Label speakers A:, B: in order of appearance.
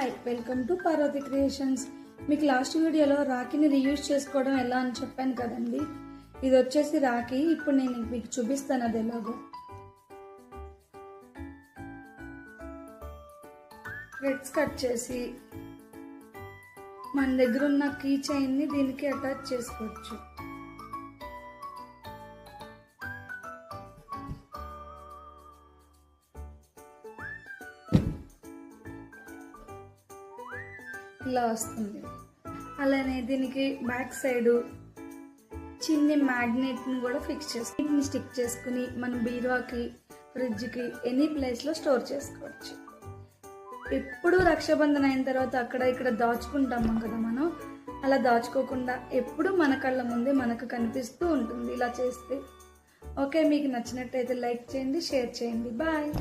A: Hi, welcome to Parvathi creations. మీకు last వీడియోలో రాఖీని రీయూజ్ చేసుకోవడం ఎలా అని చెప్పాను కదండి. ఇది వచ్చేసి రాఖీ. ఇప్పుడు నేను మీకు చూపిస్తాను అది ఎలాగో. థ్రెడ్స్ కట్ చేసి మన దగ్గర ఉన్న కీ చైన్ని దీనికి అటాచ్ చేసుకోవచ్చు. ఇలా వస్తుంది. అలానే దీనికి బ్యాక్ సైడ్ చిన్ని మ్యాగ్నెట్ని కూడా ఫిక్స్ చేసుకుని స్టిక్ చేసుకుని మనం బీరువాకి, ఫ్రిడ్జ్కి, ఎనీ ప్లేస్లో స్టోర్ చేసుకోవచ్చు. ఎప్పుడు రక్షాబంధన్ అయిన తర్వాత అక్కడ ఇక్కడ దాచుకుంటాము కదా మనం, అలా దాచుకోకుండా ఎప్పుడు మన కళ్ళ ముందే మనకు కనిపిస్తూ ఉంటుంది ఇలా చేస్తే. ఓకే, మీకు నచ్చినట్టయితే లైక్ చేయండి, షేర్ చేయండి. బాయ్.